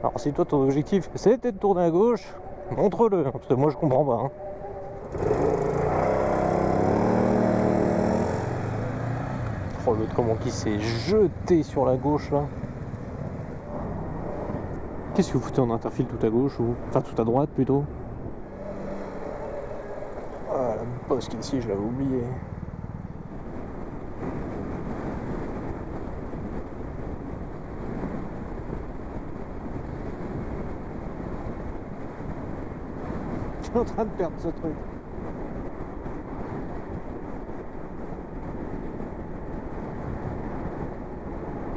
Alors si toi ton objectif c'était de tourner à gauche, montre-le, parce que moi je comprends pas. Hein. Oh l'autre comment qui s'est jeté sur la gauche là. Qu'est-ce que vous foutez en interfile tout à gauche ou... Enfin tout à droite plutôt. Ah la bosse qui est ici, je l'avais oublié. Je suis en train de perdre ce truc.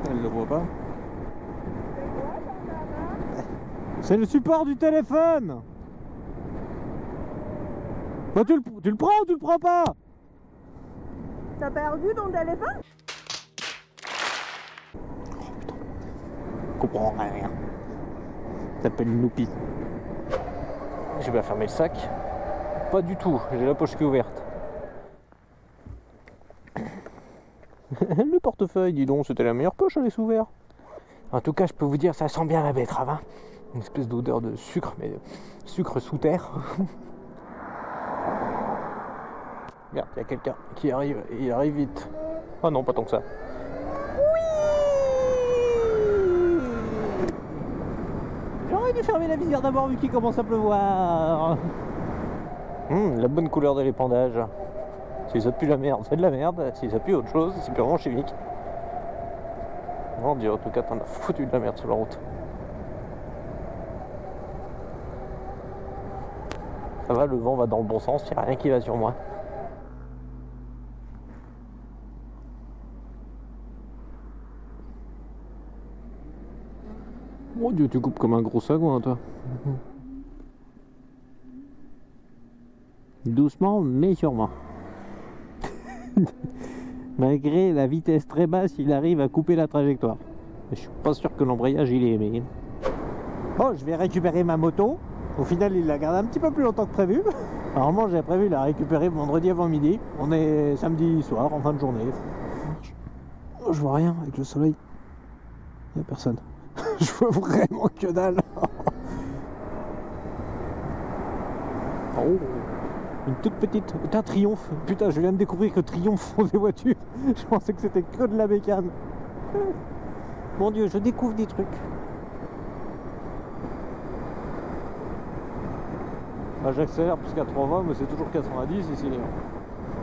Elle le voit pas. C'est le support du téléphone. Bah tu le prends ou tu le prends pas? T'as perdu ton téléphone? Oh putain. Je comprends rien. Ça s'appelle une loupie. J'ai pas fermé le sac. Pas du tout, j'ai la poche qui est ouverte. Le portefeuille, dis donc, c'était la meilleure poche à laisser ouvert. En tout cas, je peux vous dire, ça sent bien la betterave. Hein. Une espèce d'odeur de sucre, mais sucre sous terre. Merde, il y a quelqu'un qui arrive, et il arrive vite. Ah non, pas tant que ça. Oui. J'aurais dû fermer la visière d'abord vu qu'il commence à pleuvoir. La bonne couleur de l'épandage. Si ça pue la merde, c'est de la merde. Si ça pue autre chose, c'est purement chimique. Mon Dieu, en tout cas, t'en as foutu de la merde sur la route. Ça va, le vent va dans le bon sens, il n'y a rien qui va sur moi. Mon Dieu, tu coupes comme un gros sagouin, toi. Doucement, mais sûrement. Malgré la vitesse très basse, il arrive à couper la trajectoire. Je suis pas sûr que l'embrayage il est aimé. Bon, je vais récupérer ma moto. Au final, il la garde un petit peu plus longtemps que prévu. Normalement, j'avais prévu la récupérer vendredi avant midi. On est samedi soir, en fin de journée. Je vois rien avec le soleil. Il n'y a personne. Je vois vraiment que dalle. Oh, une toute petite. Putain, Triomphe. Putain, je viens de découvrir que Triomphe font des voitures. Je pensais que c'était que de la bécane. Mon Dieu, je découvre des trucs. Bah, j'accélère plus 80, mais c'est toujours 90 ici.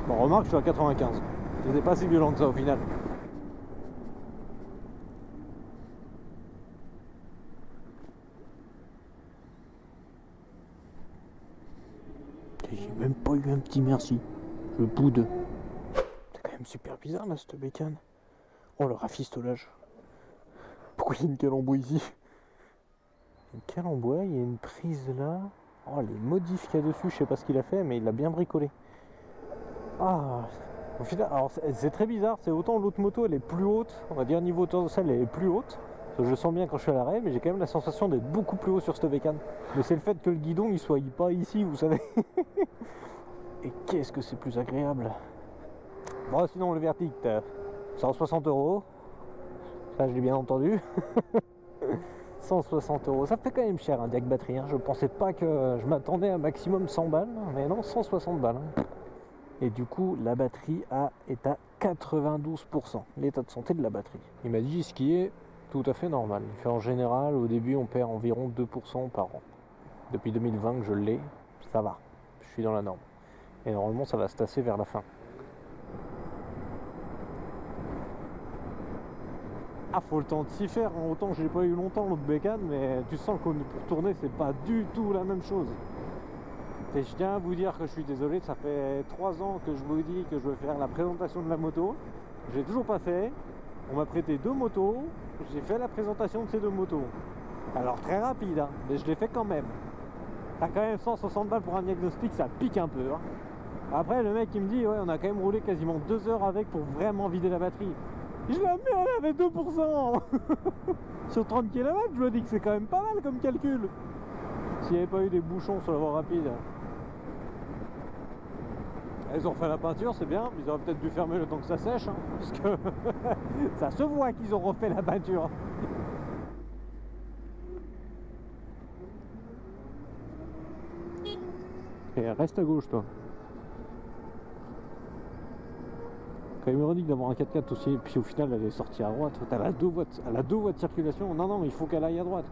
Bon, remarque, je suis à 95. C'était pas si violent que ça au final. J'ai même pas eu un petit merci. Je boude. C'est quand même super bizarre là cette bécane. Oh le rafistolage. Pourquoi il y a une calemboie ici? Une calemboie, il y a une prise là. Oh les modifs qu'il y a dessus, je sais pas ce qu'il a fait mais il l'a bien bricolé. Ah, au final, alors c'est très bizarre, c'est autant l'autre moto elle est plus haute, on va dire niveau hauteur de selle elle est plus haute. Je sens bien quand je suis à l'arrêt, mais j'ai quand même la sensation d'être beaucoup plus haut sur cette bécane. Mais c'est le fait que le guidon il soit pas ici, vous savez. Et qu'est-ce que c'est plus agréable. Bon sinon le verdict, 160 €. Ça je l'ai bien entendu. 160 €, ça fait quand même cher un jack batterie. Hein. Je pensais pas que je m'attendais à maximum 100 balles, mais non 160 balles. Hein. Et du coup la batterie est à 92%, l'état de santé de la batterie. Il m'a dit ce qui est tout à fait normal. Il fait en général, au début, on perd environ 2% par an. Depuis 2020 que je l'ai, ça va. Je suis dans la norme. Et normalement, ça va se tasser vers la fin. Ah, faut le temps de s'y faire. Hein. Autant que je l'ai pas eu longtemps, l'autre bécane, mais tu sens que pour tourner, c'est pas du tout la même chose. Et je tiens à vous dire que je suis désolé, ça fait 3 ans que je vous dis que je veux faire la présentation de la moto. Je l'ai toujours pas fait. On m'a prêté 2 motos, j'ai fait la présentation de ces 2 motos. Alors très rapide, hein, mais je l'ai fait quand même. T'as quand même 160 balles pour un diagnostic, ça pique un peu. Hein. Après le mec il me dit ouais on a quand même roulé quasiment 2 heures avec pour vraiment vider la batterie. Je la mets, elle avait 2%. Sur 30 km, je me dis que c'est quand même pas mal comme calcul. S'il n'y avait pas eu des bouchons sur la voie rapide. Ils ont refait la peinture, c'est bien, ils auraient peut-être dû fermer le temps que ça sèche, hein, parce que ça se voit qu'ils ont refait la peinture. Et reste à gauche, toi. Quand ironique d'avoir un 4x4 aussi, et puis au final elle est sortie à droite. Elle a deux voies de circulation. Non, non, il faut qu'elle aille à droite.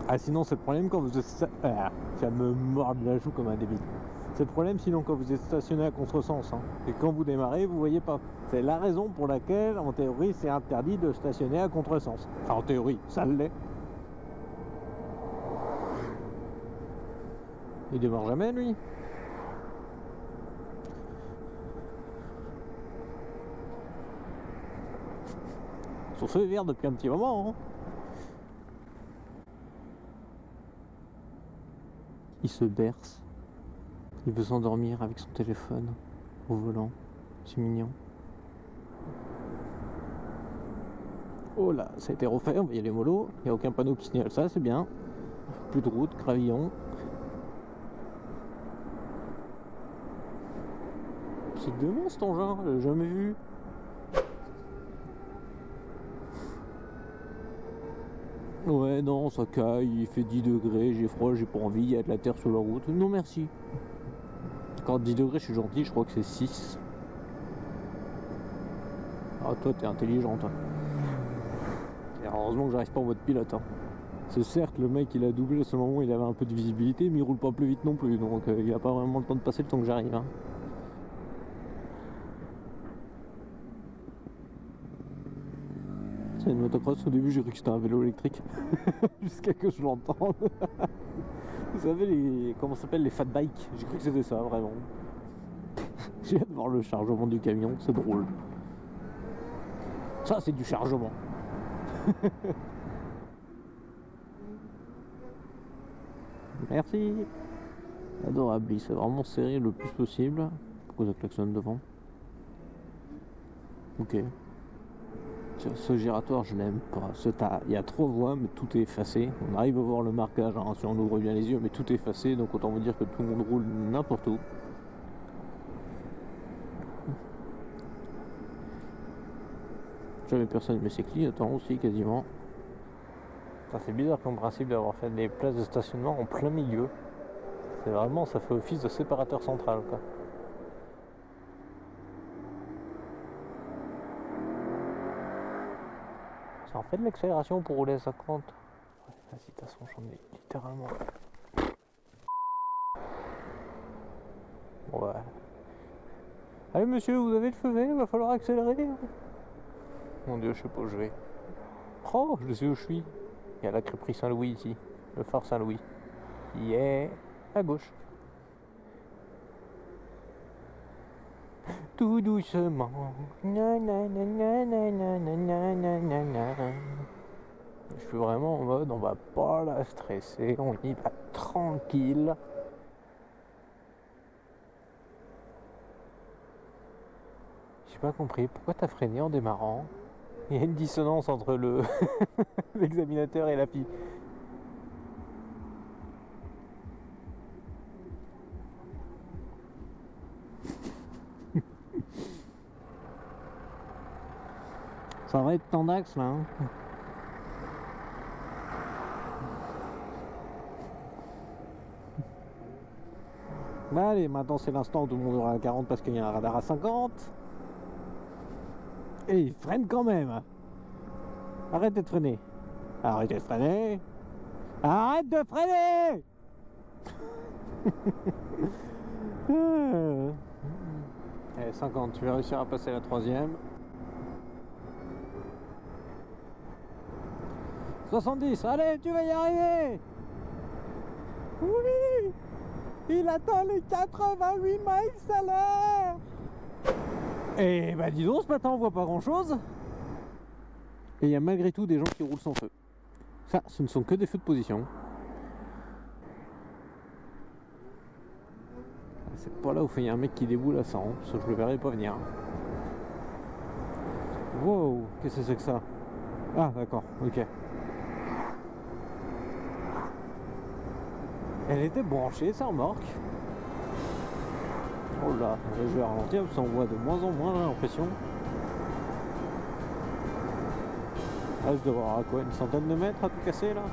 Ah, sinon c'est le problème quand vous êtes... ça me mord la joue comme un débile. C'est le problème sinon quand vous êtes stationné à contresens. Hein. Et quand vous démarrez, vous voyez pas. C'est la raison pour laquelle, en théorie, c'est interdit de stationner à contresens. Enfin, en théorie, ça l'est. Il démarre jamais, lui. Son feu est vert depuis un petit moment. Hein. Il se berce. Il veut s'endormir avec son téléphone au volant. C'est mignon. Oh là, ça a été refait, on va y aller mollo. Il n'y a aucun panneau qui signale ça, c'est bien. Plus de route, gravillon. C'est demain cet engin, je l'ai jamais vu. Ouais, non, ça caille, il fait 10 degrés, j'ai froid, j'ai pas envie, il y a de la terre sur la route. Non, merci. Quand 10 degrés, je suis gentil, je crois que c'est 6. Ah, toi, t'es intelligent, toi. Et heureusement que j'arrive pas en mode pilote. Hein. C'est certes, le mec, il a doublé à ce moment où il avait un peu de visibilité, mais il roule pas plus vite non plus, donc il a pas vraiment le temps de passer le temps que j'arrive. Hein. C'est une motocross, au début j'ai cru que c'était un vélo électrique, jusqu'à que je l'entende. Vous savez, comment ça s'appelle, les fat bikes, j'ai cru que c'était ça, vraiment. J'ai hâte de voir le chargement du camion, c'est drôle. Ça, c'est du chargement. Merci. Adorable, il s'est vraiment serré le plus possible. Pourquoi ça klaxonne devant? Ok. Ce giratoire, je n'aime pas. Il y a 3 voies, mais tout est effacé. On arrive à voir le marquage hein, si on ouvre bien les yeux, mais tout est effacé. Donc autant vous dire que tout le monde roule n'importe où. Jamais personne met ses clignotants aussi, quasiment. Ça c'est bizarre comme principe d'avoir fait des places de stationnement en plein milieu. C'est vraiment, ça fait office de séparateur central, quoi. Ça en fait de l'accélération pour rouler à 50. Ouais, vas-y, de toute façon, j'en ai littéralement. Ouais. Allez, monsieur, vous avez le feu vert, il va falloir accélérer. Mon dieu, je sais pas où je vais. Oh, je sais où je suis. Il y a la crêperie Saint-Louis ici. Le phare Saint-Louis. Qui est à gauche. Tout doucement. Je suis vraiment en mode, on va pas la stresser, on y va tranquille. J'ai pas compris, pourquoi t'as freiné en démarrant? Il y a une dissonance entre le l'examinateur et la fille. Ça va être temps d'axe là. Hein. Bah allez, maintenant c'est l'instant où tout le monde aura à 40 parce qu'il y a un radar à 50. Et il freine quand même. Arrêtez de freiner. Arrêtez de freiner. Arrête de freiner. Allez, 50, tu vas réussir à passer la 3ème. 70, allez, tu vas y arriver. Oui. Il atteint les 88 miles à l'heure. Et bah dis donc, ce matin on voit pas grand chose. Et il y a malgré tout des gens qui roulent sans feu. Ça, ce ne sont que des feux de position. C'est pas là où il y a un mec qui déboule à 100, parce que je le verrai pas venir. Wow, qu'est-ce que c'est que ça? Ah d'accord, ok. Elle était branchée, sa remorque. Oh là, je vais ralentir parce qu'on voit de moins en moins, j'ai l'impression. Ah, je dois avoir à quoi, une centaine de mètres à tout casser là?